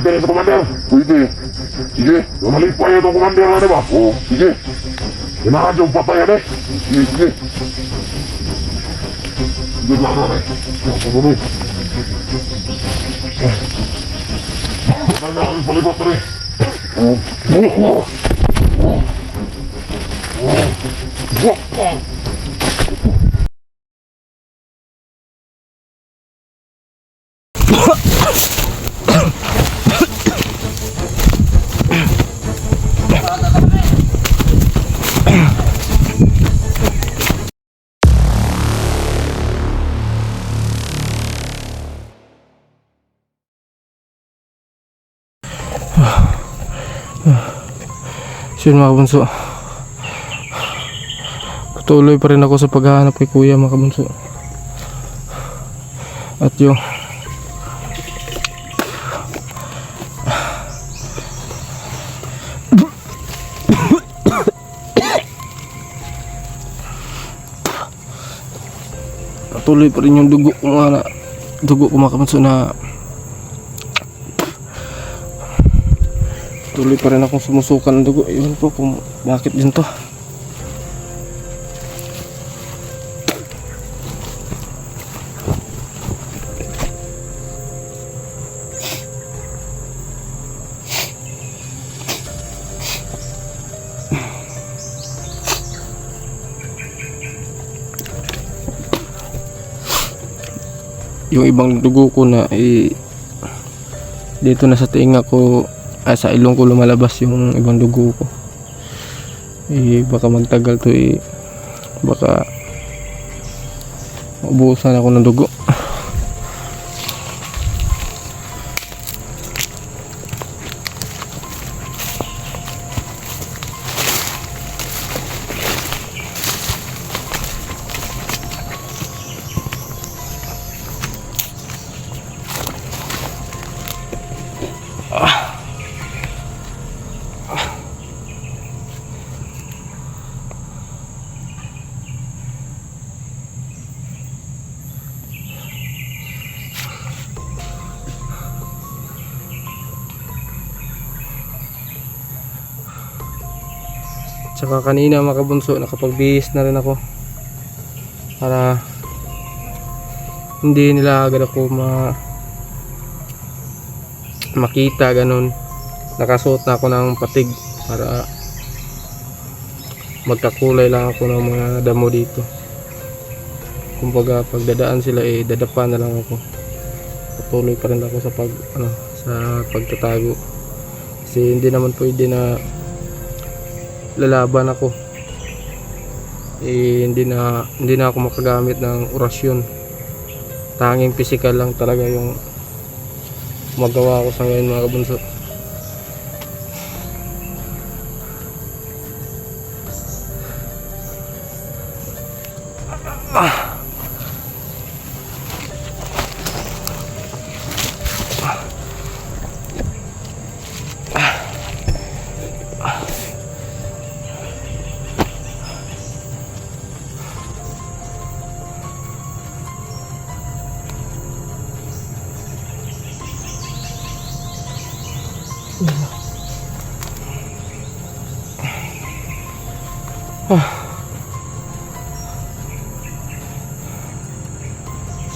interes sa commander. Pwede. Sige, malipay itong commander na diba? Oo, sige. Kailangan yung patayan eh. Sige, sige. Sige lang na eh. Sige, kailangan palibot na eh. So yun mga kabunso, patuloy pa rin ako sa paghahanap kay kuya mga kabunso. At yung patuloy pa rin yung dugo ko mga kabunso na tuloy pa rin akong sumusukan ng dugo. Ewan po kung bakit din to. Yung ibang dugo ko na dito na sa tinga ko, sa ilong ko lumalabas yung ibang dugo ko. Baka magtagal to baka maubusan ako ng dugo. Tsaka kanina mga kabunso, nakapagbihis na rin ako para hindi nila agad ako makita ganun. Nakasuot na ako ng patig para magkakulay lang ako ng mga damo dito. Kumbaga pagdadaan sila dadapa na lang ako. Patuloy pa rin ako sa pagtatago. Kasi hindi naman pwede na lalaban ako. Hindi na ako makagamit ng orasyon. Tanging physical lang talaga yung magawa ko sa ngayon mga kabunso.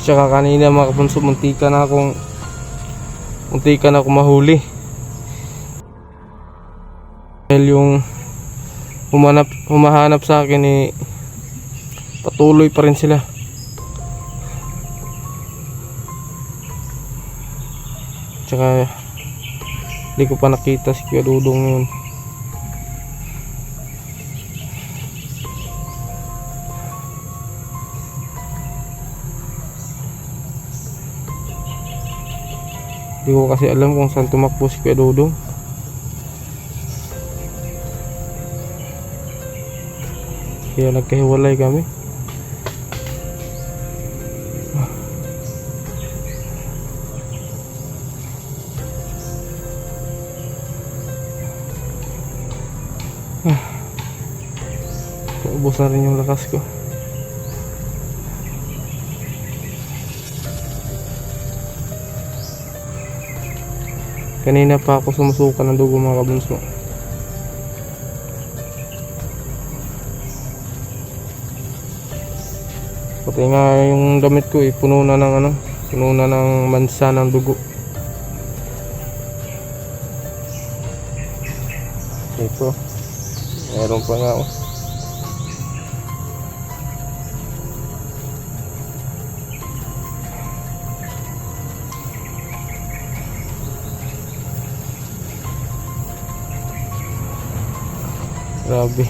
Tsaka kanina mga kabunso, muntikan na akong mahuli dahil yung humahanap sa akin patuloy pa rin sila. Tsaka hindi ko pa nakita si Kuya Dudong yun. Hindi ko kasi alam kung saan tumakbo si Kuya Dudong. Kaya nagkahiwalay kami. Ubos na rin yung lakas ko. Kanina pa ako sumusuka ng dugo mga kabunso. Pati nga yung damit ko puno na ng puno na ng mansa ng dugo. Ito, meron pa nga Grabe.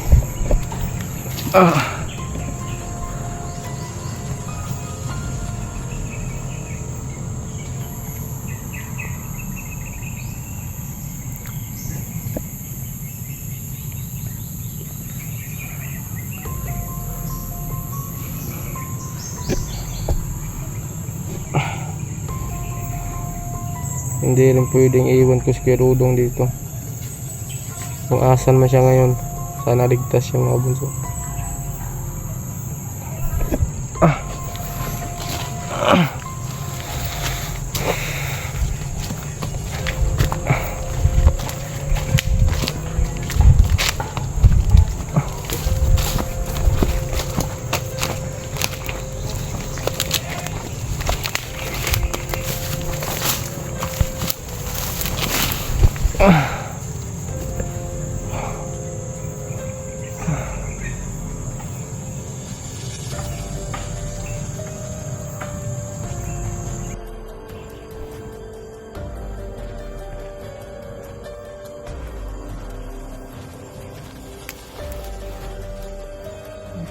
Hindi rin pwedeng iwan ko si Kuya Dudong dito. Kung asan man siya ngayon, sana ligtas siya mga bunso.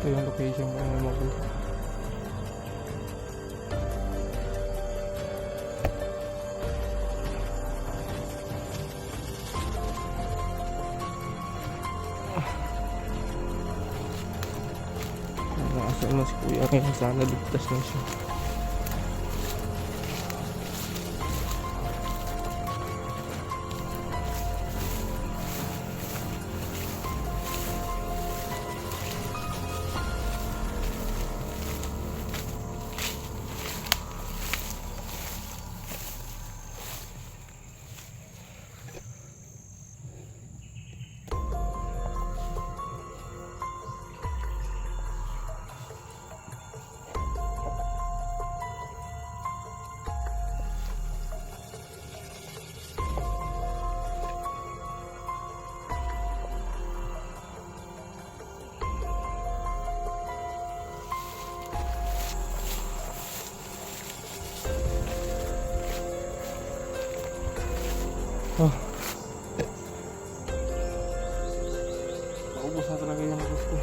Ito yung location ko ng mga bunso. Nakasal na si Kuya ngayon, sana ligtas na siya. Naubos na talaga yung gusto.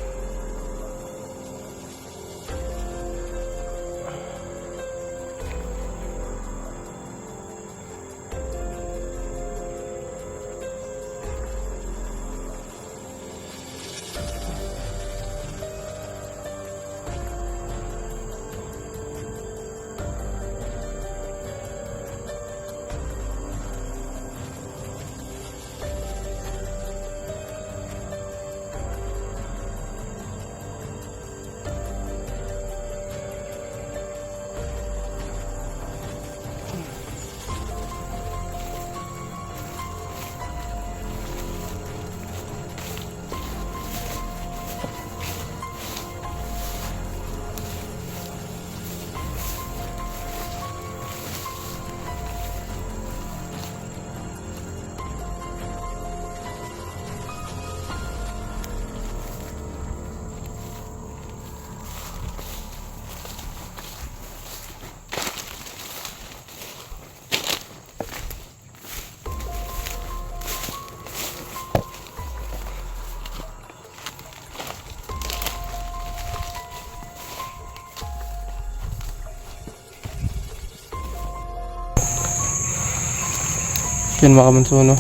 Yan mga kabunso, no?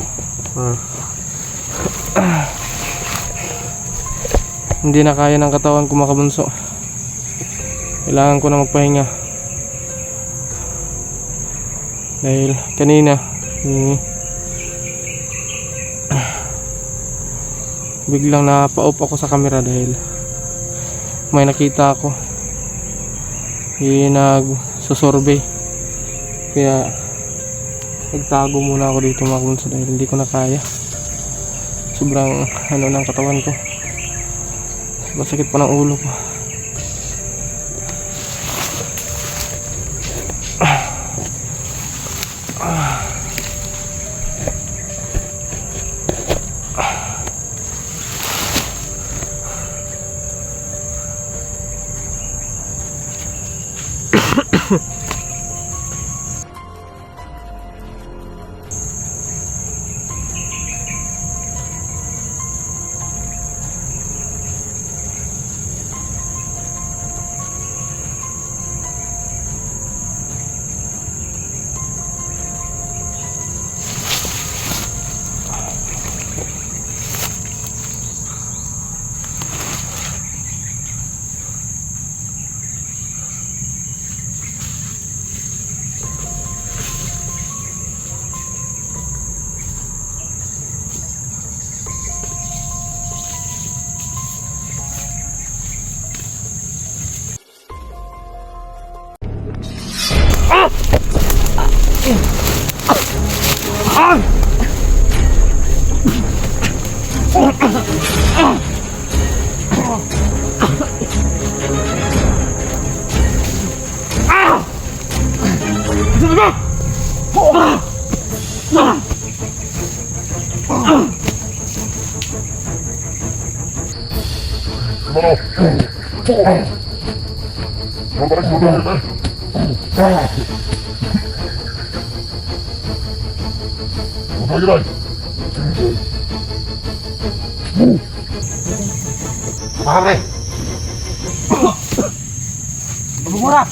Hindi na kaya ng katawan ko mga kabunso. Kailangan ko na magpahinga. Dahil kanina biglang napa-off ako sa camera dahil may nakita ako nagsusurvey. Kaya nagtago muna ako dito mga kamunso dahil hindi ko na kaya. Sobrang ano ng katawan ko. Masakit pa ng ulo ko. Pare! Bumura!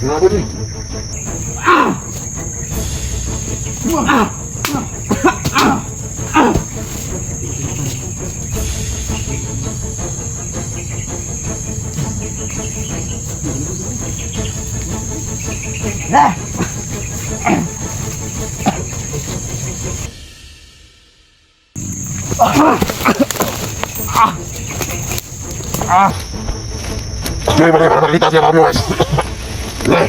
Kenapa nih? Oke, bagaimana kita siapa bos? Nih.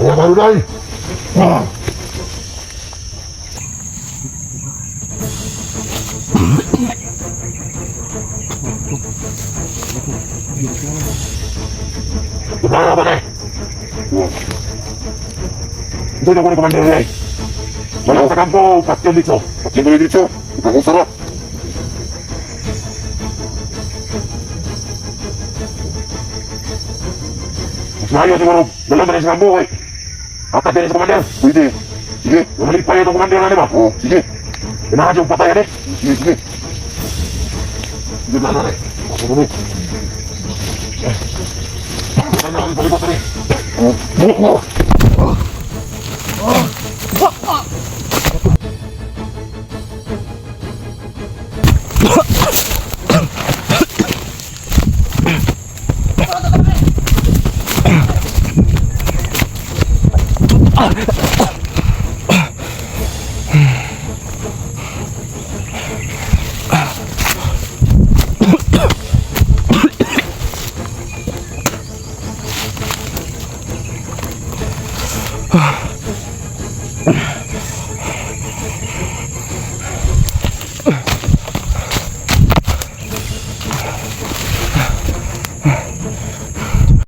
Ya baru dai. Gimana apa deh? Ito na ko ni Commander Ray. Wala ko sa kampo, patyon dito. Patyon dito. Ito ko sarap. Mas mayo siguro, dalam na rin sa kampo eh. Akat din sa Commander. Pwede. Sige, lumalik pa itong Commander na diba? Oo, sige. Kailangan yung patayan eh. Sige, sige. Sige na na eh. Ako mo eh. Kailangan natin palibot na eh. Bulok mo. Ah.